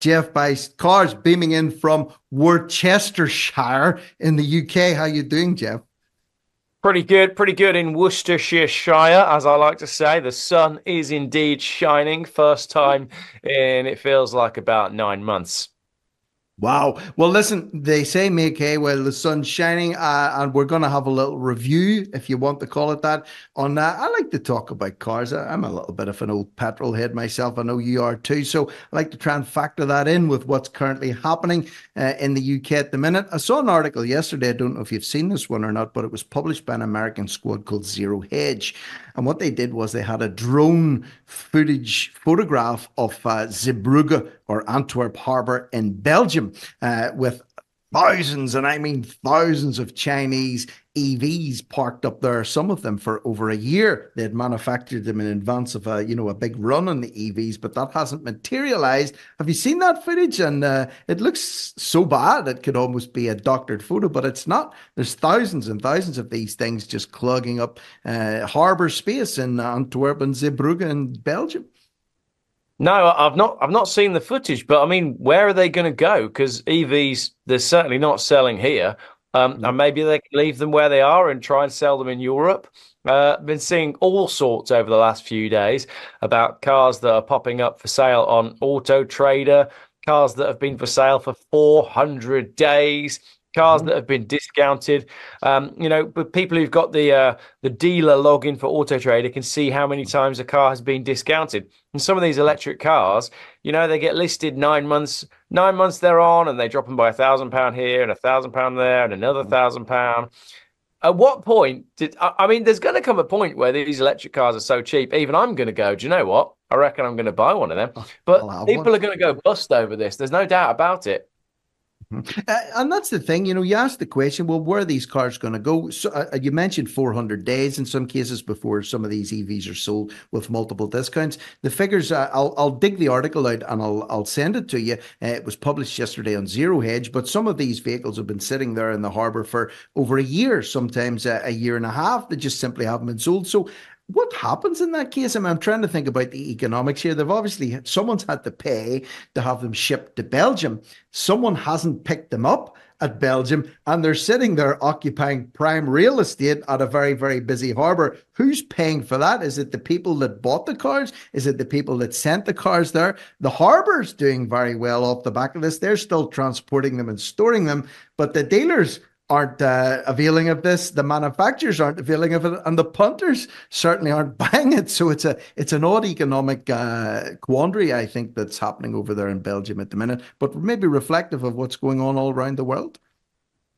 Geoff buys cars beaming in from Worcestershire in the UK. How you doing, Geoff? Pretty good in Worcestershire, as I like to say. The sun is indeed shining. First time in it feels like about 9 months. Wow. Well, listen, they say make hay while the sun's shining, and we're going to have a little review, if you want to call it that, on that. I like to talk about cars. I'm a little bit of an old petrol head myself. I know you are too. So I like to try and factor that in with what's currently happening in the UK at the minute. I saw an article yesterday. I don't know if you've seen this one or not, but it was published by an American squad called Zero Hedge. And what they did was they had a drone footage photograph of Zeebrugge or Antwerp Harbour in Belgium with thousands, and I mean thousands of Chinese EVs parked up there, some of them for over a year. They had manufactured them in advance of a big run on the EVs, but that hasn't materialized. Have you seen that footage? And it looks so bad it could almost be a doctored photo, but it's not. There's thousands and thousands of these things just clogging up harbour space in Antwerp and Zeebrugge in Belgium. No, I've not seen the footage, but I mean, where are they going to go? Because EVs, they're certainly not selling here. And maybe they can leave them where they are and try and sell them in Europe. Been seeing all sorts over the last few days about cars that are popping up for sale on Auto Trader, cars that have been for sale for 400 days, cars Mhm. that have been discounted. But people who've got the dealer login for Auto Trader can see how many times a car has been discounted. And some of these electric cars, they get listed 9 months. 9 months they're on, and they drop them by £1,000 here and £1,000 there and another £1,000. At what point I mean? There's going to come a point where these electric cars are so cheap. Even I'm going to go. Do you know what? I reckon I'm going to buy one of them. I'll But have one. people are going to go bust over this. There's no doubt about it. And that's the thing, you ask the question, well, where are these cars going to go? So, you mentioned 400 days in some cases before some of these EVs are sold with multiple discounts. The figures, I'll dig the article out and I'll send it to you. It was published yesterday on Zero Hedge, but some of these vehicles have been sitting there in the harbour for over a year, sometimes a year and a half. They just simply haven't been sold. So what happens in that case? I mean, I'm trying to think about the economics here. They've obviously, someone's had to pay to have them shipped to Belgium. Someone hasn't picked them up at Belgium, and they're sitting there occupying prime real estate at a very, very busy harbour. Who's paying for that? Is it the people that bought the cars? Is it the people that sent the cars there? The harbour's doing very well off the back of this. They're still transporting them and storing them, but the dealers aren't availing of this. The manufacturers aren't availing of it, and the punters certainly aren't buying it. So it's an odd economic quandary, I think, that's happening over there in Belgium at the minute, but maybe reflective of what's going on all around the world.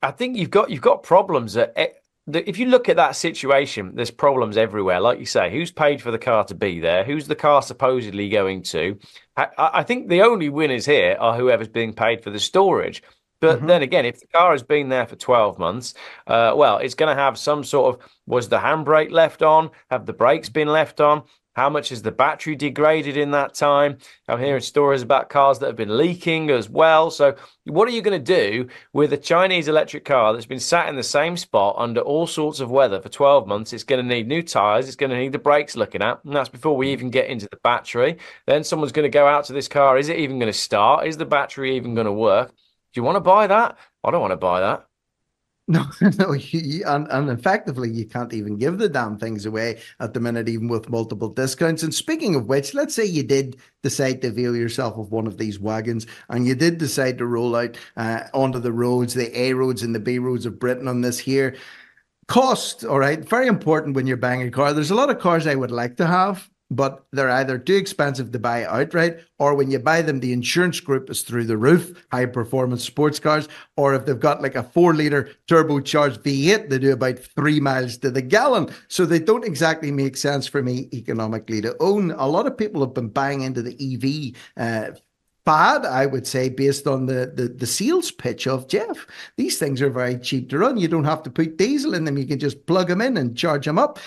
I think you've got problems if you look at that situation, there's problems everywhere. Like you say, who's paid for the car to be there? Who's the car supposedly going to? I think the only winners here are whoever's being paid for the storage. But Mm-hmm. then again, if the car has been there for 12 months, well, it's going to have some sort of, was the handbrake left on? Have the brakes been left on? How much has the battery degraded in that time? I'm hearing stories about cars that have been leaking as well. So what are you going to do with a Chinese electric car that's been sat in the same spot under all sorts of weather for 12 months? It's going to need new tires. It's going to need the brakes looking at. And that's before we even get into the battery. Then someone's going to go out to this car. Is it even going to start? Is the battery even going to work? Do you want to buy that? I don't want to buy that. No, no, and effectively, you can't even give the damn things away at the minute, even with multiple discounts. And speaking of which, let's say you did decide to avail yourself of one of these wagons and you did decide to roll out onto the roads, the A roads and the B roads of Britain on this here. Cost, all right, very important when you're buying a car. There's a lot of cars I would like to have, but they're either too expensive to buy outright, or when you buy them, the insurance group is through the roof, high performance sports cars, or if they've got like a 4 litre turbocharged V8, they do about 3 miles to the gallon. So they don't exactly make sense for me economically to own. A lot of people have been buying into the EV bad, I would say, based on the sales pitch of Geoff. These things are very cheap to run. You don't have to put diesel in them. You can just plug them in and charge them up.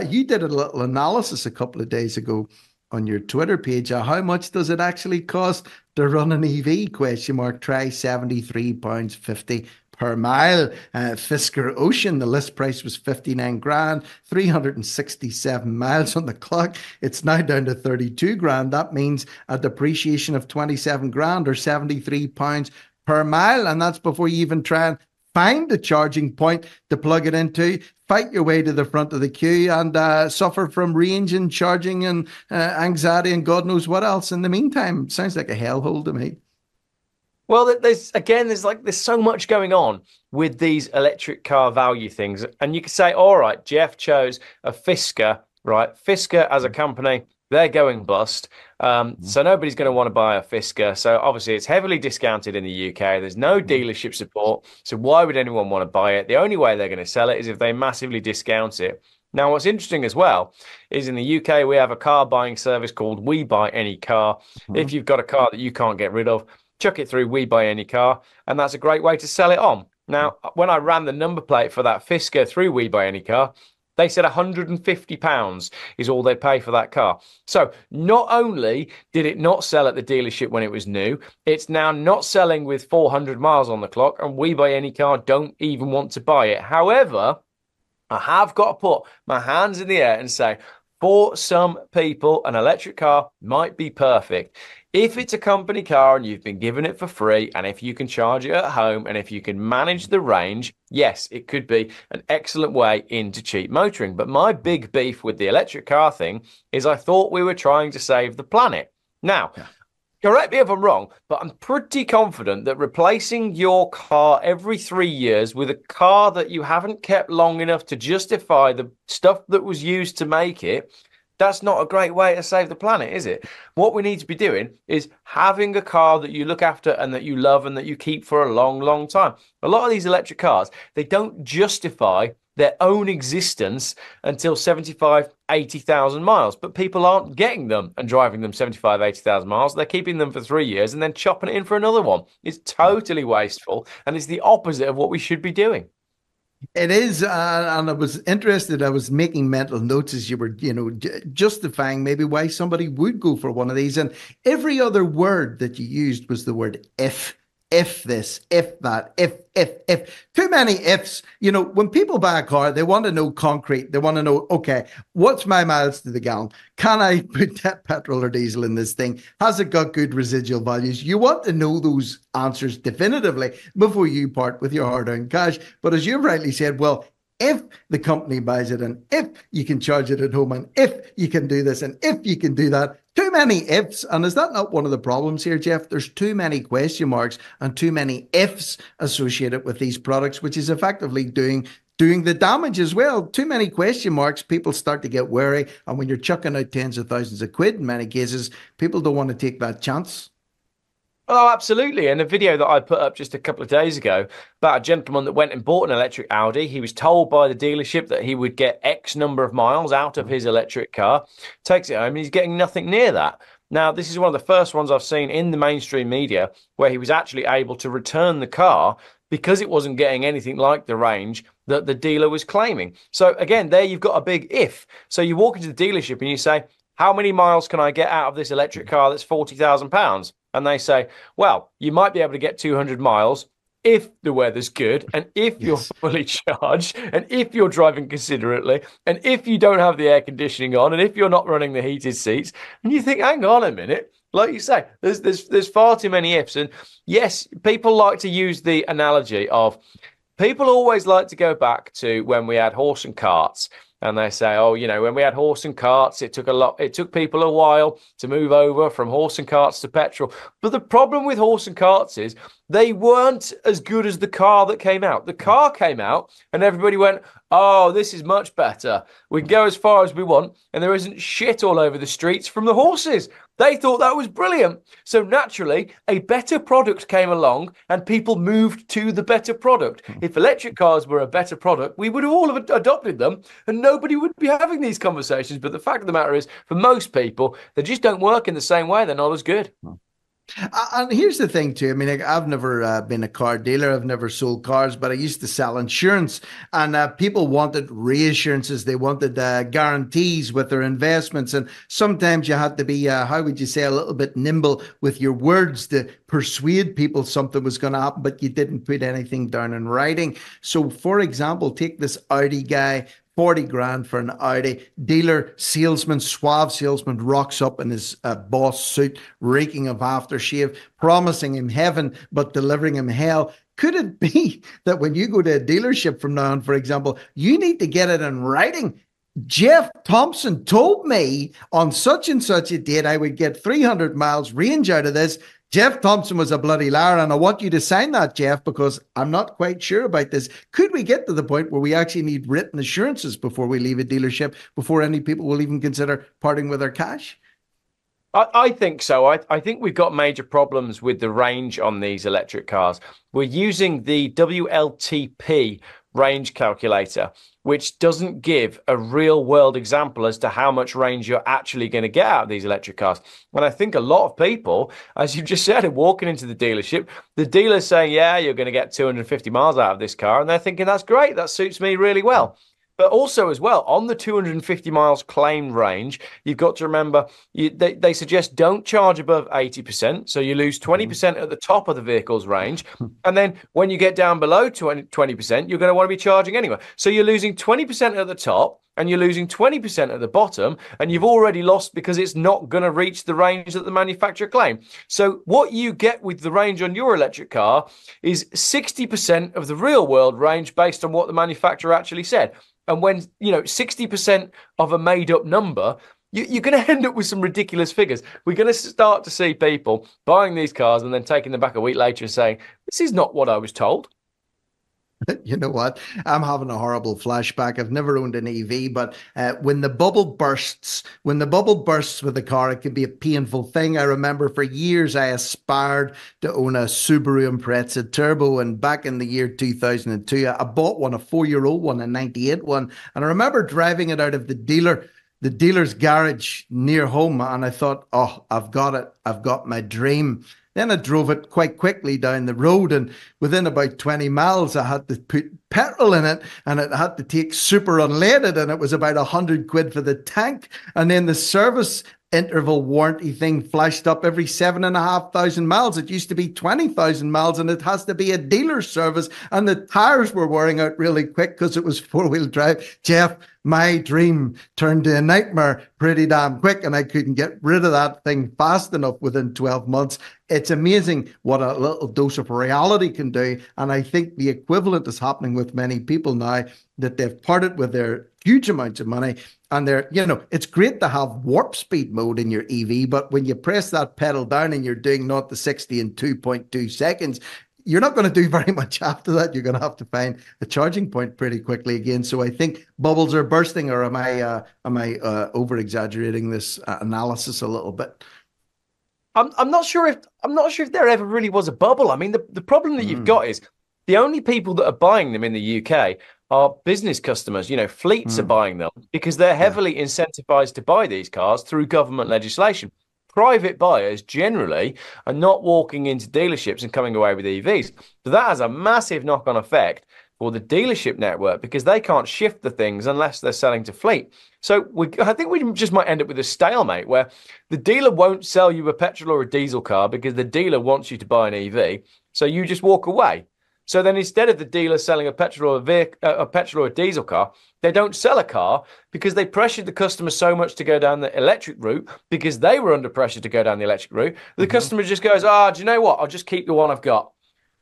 You did a little analysis a couple of days ago on your Twitter page. How much does it actually cost to run an EV? Question mark. Try £73.50 per mile. Fisker Ocean, the list price was 59 grand, 367 miles on the clock. It's now down to 32 grand. That means a depreciation of 27 grand or 73 pounds per mile. And that's before you even try and find a charging point to plug it into, fight your way to the front of the queue, and suffer from range and charging and anxiety and God knows what else in the meantime. Sounds like a hellhole to me. Well, there's so much going on with these electric car value things. And you could say, all right, Geoff chose a Fisker, right? Fisker as a company, they're going bust. So nobody's going to want to buy a Fisker. So obviously it's heavily discounted in the UK. There's no dealership support. So why would anyone want to buy it? The only way they're going to sell it is if they massively discount it. Now, what's interesting as well is in the UK, we have a car buying service called We Buy Any Car. If you've got a car that you can't get rid of, chuck it through We Buy Any Car, and that's a great way to sell it on. Now, when I ran the number plate for that Fisker through We Buy Any Car, they said £150 is all they pay for that car. So not only did it not sell at the dealership when it was new, it's now not selling with 400 miles on the clock, and We Buy Any Car don't even want to buy it. However, I have got to put my hands in the air and say, for some people, an electric car might be perfect. If it's a company car and you've been given it for free, and if you can charge it at home, and if you can manage the range, yes, it could be an excellent way into cheap motoring. But my big beef with the electric car thing is I thought we were trying to save the planet. Now, correct me if I'm wrong, but I'm pretty confident that replacing your car every 3 years with a car that you haven't kept long enough to justify the stuff that was used to make it, that's not a great way to save the planet, is it? What we need to be doing is having a car that you look after and that you love and that you keep for a long, long time. A lot of these electric cars, they don't justify their own existence until 75, 80,000 miles. But people aren't getting them and driving them 75, 80,000 miles. They're keeping them for 3 years and then chopping it in for another one. It's totally wasteful, and it's the opposite of what we should be doing. It is, and I was interested. I was making mental notes as you were, justifying maybe why somebody would go for one of these. And every other word that you used was the word if this, if that, if. Too many ifs. When people buy a car, they want to know concrete. They want to know, okay, what's my miles to the gallon? Can I put that petrol or diesel in this thing? Has it got good residual values? You want to know those answers definitively before you part with your hard-earned cash. But as you've rightly said, well, if the company buys it, and if you can charge it at home, and if you can do this, and if you can do that, too many ifs. And is that not one of the problems here, Geoff? There's too many question marks and too many ifs associated with these products, which is effectively doing the damage as well. Too many question marks, people start to get wary. And when you're chucking out tens of thousands of quid in many cases, people don't want to take that chance. Oh, absolutely. And a video that I put up just a couple of days ago about a gentleman that went and bought an electric Audi. He was told by the dealership that he would get X number of miles out of his electric car, takes it home, and he's getting nothing near that. Now, this is one of the first ones I've seen in the mainstream media where he was actually able to return the car because it wasn't getting anything like the range that the dealer was claiming. So again, there you've got a big if. So you walk into the dealership and you say, how many miles can I get out of this electric car that's £40,000? And they say, well, you might be able to get 200 miles if the weather's good, and if you're fully charged, and if you're driving considerately, and if you don't have the air conditioning on, and if you're not running the heated seats. And you think, hang on a minute. Like you say, there's far too many ifs. And yes, people like to use the analogy of, people always like to go back to when we had horse and carts. And they say, oh, when we had horse and carts, it took people a while to move over from horse and carts to petrol. But the problem with horse and carts is they weren't as good as the car that came out. The car came out and everybody went, oh, this is much better. We can go as far as we want and there isn't shit all over the streets from the horses. They thought that was brilliant. So naturally, a better product came along and people moved to the better product. If electric cars were a better product, we would have all have adopted them and nobody would be having these conversations. But the fact of the matter is, for most people, they just don't work in the same way. They're not as good. And here's the thing too. I mean, like, I've never been a car dealer. I've never sold cars, but I used to sell insurance, and people wanted reassurances. They wanted guarantees with their investments, and sometimes you had to be, how would you say, a little bit nimble with your words to persuade people something was going to happen, but you didn't put anything down in writing. So, for example, take this Audi guy. 40 grand for an Audi. Dealer, salesman, suave salesman rocks up in his boss suit, reeking of aftershave, promising him heaven, but delivering him hell. Could it be that when you go to a dealership from now on, for example, you need to get it in writing? Geoff Thompson told me on such and such a date I would get 300 miles range out of this. Geoff Thompson was a bloody liar, and I want you to sign that, Geoff, because I'm not quite sure about this. Could we get to the point where we actually need written assurances before we leave a dealership, before any people will even consider parting with their cash? I think so. I think we've got major problems with the range on these electric cars. We're using the WLTP range calculator, which doesn't give a real world example as to how much range you're actually going to get out of these electric cars. And I think a lot of people, as you just said, are walking into the dealership, the dealer's saying, yeah, you're going to get 250 miles out of this car. And they're thinking, that's great. That suits me really well. But also as well, on the 250 miles claimed range, you've got to remember, they suggest don't charge above 80%. So you lose 20% at the top of the vehicle's range. And then when you get down below 20%, you're going to want to be charging anyway. So you're losing 20% at the top and you're losing 20% at the bottom. And you've already lost because it's not going to reach the range that the manufacturer claim. So what you get with the range on your electric car is 60% of the real world range based on what the manufacturer actually said. And when, 60% of a made up number, you're going to end up with some ridiculous figures. We're going to start to see people buying these cars and then taking them back a week later and saying, this is not what I was told. You know what? I'm having a horrible flashback. I've never owned an EV, but when the bubble bursts, with the car, it can be a painful thing. I remember for years I aspired to own a Subaru Impreza Turbo, and back in the year 2002, I bought one, a 4-year-old one, a 98 one, and I remember driving it out of the dealer's garage near home, and I thought, oh, I've got it. I've got my dream. Then I drove it quite quickly down the road, and within about 20 miles, I had to put petrol in it, and it had to take super unleaded, and it was about 100 quid for the tank. And then the service interval warranty thing flashed up every 7,500 miles. It used to be 20,000 miles, and it has to be a dealer service. And the tires were wearing out really quick because it was 4-wheel drive. Geoff, my dream turned to a nightmare pretty damn quick, and I couldn't get rid of that thing fast enough within 12 months. It's amazing what a little dose of reality can do. And I think the equivalent is happening with many people now, that they've parted with their huge amounts of money, and it's great to have warp speed mode in your EV, but when you press that pedal down and you're doing 0 to 60 in 2.2 seconds, you're not going to do very much after that. You're going to have to find a charging point pretty quickly again. So I think bubbles are bursting, or am I over exaggerating this analysis a little bit? I'm not sure if there ever really was a bubble. I mean, the problem that you've got is the only people that are buying them in the UK are business customers. Fleets are buying them because they're heavily incentivized to buy these cars through government legislation. Private buyers generally are not walking into dealerships and coming away with EVs. So that has a massive knock-on effect for the dealership network because they can't shift the things unless they're selling to fleet. So I think we just might end up with a stalemate where the dealer won't sell you a petrol or a diesel car because the dealer wants you to buy an EV. So you just walk away. So then instead of the dealer selling a petrol or a diesel car, they don't sell a car because they pressured the customer so much to go down the electric route because they were under pressure to go down the electric route. The customer just goes, do you know what? I'll just keep the one I've got.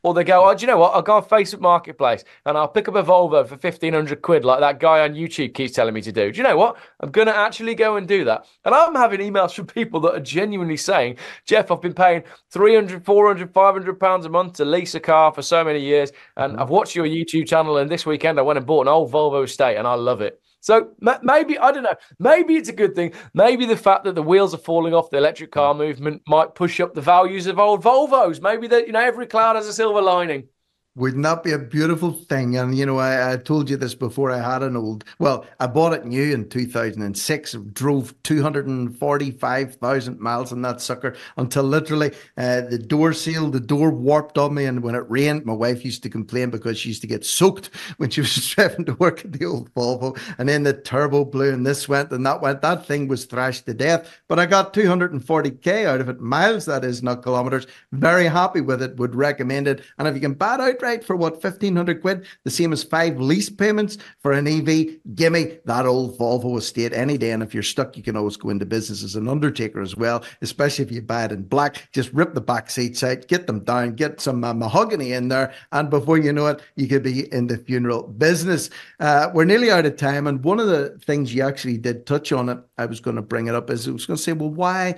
Or they go, do you know what? I'll go on Facebook Marketplace and I'll pick up a Volvo for 1,500 quid like that guy on YouTube keeps telling me to do. Do you know what? I'm going to actually go and do that. And I'm having emails from people that are genuinely saying, Geoff, I've been paying 300, 400, 500 pounds a month to lease a car for so many years. And I've watched your YouTube channel. And this weekend I went and bought an old Volvo estate and I love it. So maybe, I don't know, maybe it's a good thing. Maybe the fact that the wheels are falling off the electric car movement might push up the values of old Volvos. Maybe that, every cloud has a silver lining. Wouldn't that be a beautiful thing? And, you know, I told you this before. I had an old, well, I bought it new in 2006, drove 245,000 miles on that sucker until literally the door sealed, the door warped on me. And when it rained, my wife used to complain because she used to get soaked when she was driving to work at the old Volvo. And then the turbo blew and this went and that went. That thing was thrashed to death. But I got 240K out of it, miles, that is, not kilometers. Very happy with it, would recommend it. And if you can bat outright for what, 1,500 quid, the same as 5 lease payments for an EV, gimme that old Volvo estate any day. And if you're stuck, you can always go into business as an undertaker as well, especially if you buy it in black. Just rip the back seats out, get them down, get some mahogany in there, and before you know it, you could be in the funeral business. We're nearly out of time, and one of the things you actually did touch on it, I was going to bring it up, is I was going to say, well, why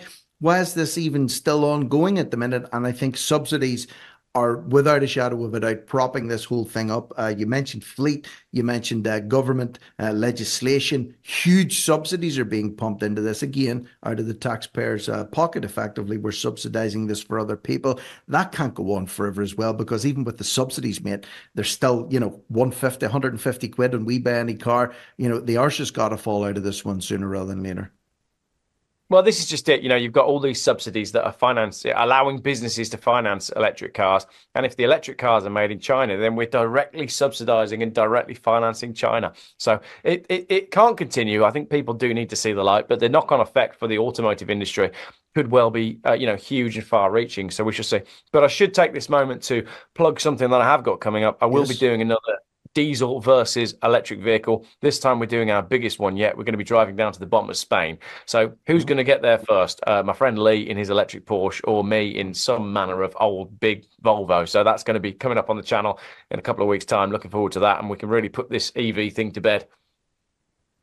is this even still ongoing at the minute? And I think subsidies are, without a shadow of a doubt, propping this whole thing up. You mentioned fleet, you mentioned government legislation. Huge subsidies are being pumped into this, again, out of the taxpayers' pocket, effectively. We're subsidizing this for other people. That can't go on forever as well, because even with the subsidies, mate, there's still, you know, 150, 150 quid when we buy any car. You know, the arse has got to fall out of this one sooner rather than later. Well, this is just it. You know, you've got all these subsidies that are allowing businesses to finance electric cars. And if the electric cars are made in China, then we're directly subsidizing and directly financing China. So it can't continue. I think people do need to see the light, but the knock-on effect for the automotive industry could well be, huge and far-reaching. So we shall see. But I should take this moment to plug something that I have got coming up. I will be doing another diesel versus electric vehicle. This time we're doing our biggest one yet. We're going to be driving down to the bottom of Spain. So who's going to get there first? My friend Lee in his electric Porsche, or me in some manner of old big Volvo. So that's going to be coming up on the channel in a couple of weeks' time. Looking forward to that, and we can really put this EV thing to bed.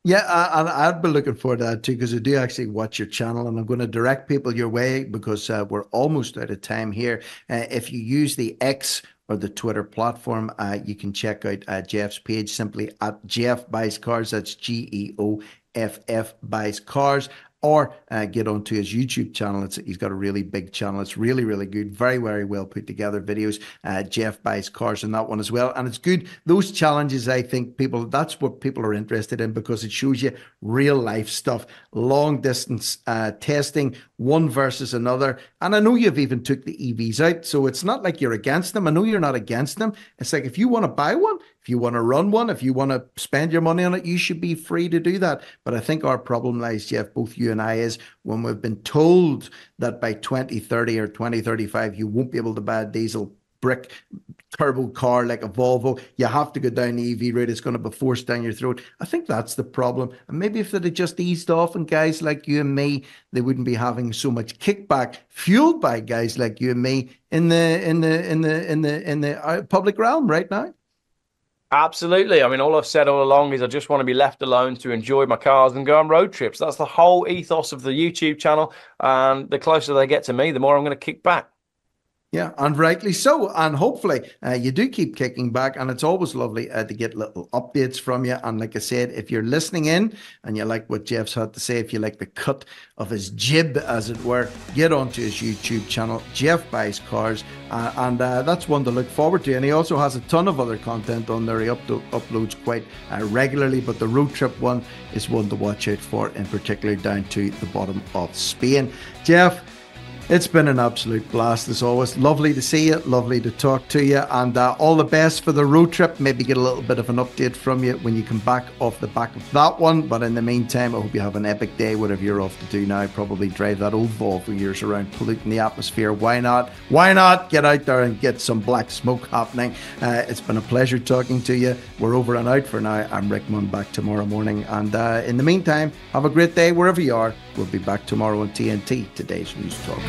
Yeah, I'd be looking forward to that too, because I do actually watch your channel, and I'm going to direct people your way, because we're almost out of time here. If you use the X or the Twitter platform, you can check out Geoff's page simply at Geoff Buys Cars. That's GEOFF Buys Cars. Or get onto his YouTube channel. He's got a really big channel. It's really, really good. Very, very well put together videos. Geoff Buys Cars on that one as well. And it's good. Those challenges, I think that's what people are interested in, because it shows you real life stuff, long distance testing, one versus another. And I know you've even took the EVs out, so it's not like you're against them. I know you're not against them. It's like, if you want to buy one, if you want to run one, if you want to spend your money on it, you should be free to do that. But I think our problem lies, Geoff, both you and I, is when we've been told that by 2030 or 2035, you won't be able to buy a diesel brick turbo car like a Volvo. You have to go down the EV route. It's going to be forced down your throat. I think that's the problem. And maybe if they'd have just eased off, and guys like you and me, they wouldn't be having so much kickback fueled by guys like you and me in the public realm right now. Absolutely. I mean, all I've said all along is I just want to be left alone to enjoy my cars and go on road trips. That's the whole ethos of the YouTube channel. And the closer they get to me, the more I'm going to kick back. Yeah, and rightly so. And hopefully you do keep kicking back. And it's always lovely to get little updates from you. And like I said, if you're listening in and you like what Geoff's had to say, if you like the cut of his jib, as it were, get onto his YouTube channel, Geoff Buys Cars. And that's one to look forward to. And he also has a ton of other content on there. He uploads quite regularly. But the road trip one is one to watch out for, in particular down to the bottom of Spain. Geoff, it's been an absolute blast as always. Lovely to see you, lovely to talk to you, and all the best for the road trip. Maybe get a little bit of an update from you when you come back off the back of that one. But in the meantime, I hope you have an epic day, whatever you're off to do now. Probably drive that old Volvo of yours around, polluting the atmosphere. Why not? Why not get out there and get some black smoke happening? It's been a pleasure talking to you. We're over and out for now. I'm Rick Munn, back tomorrow morning. And in the meantime, have a great day wherever you are. We'll be back tomorrow on TNT, Today's News Talk.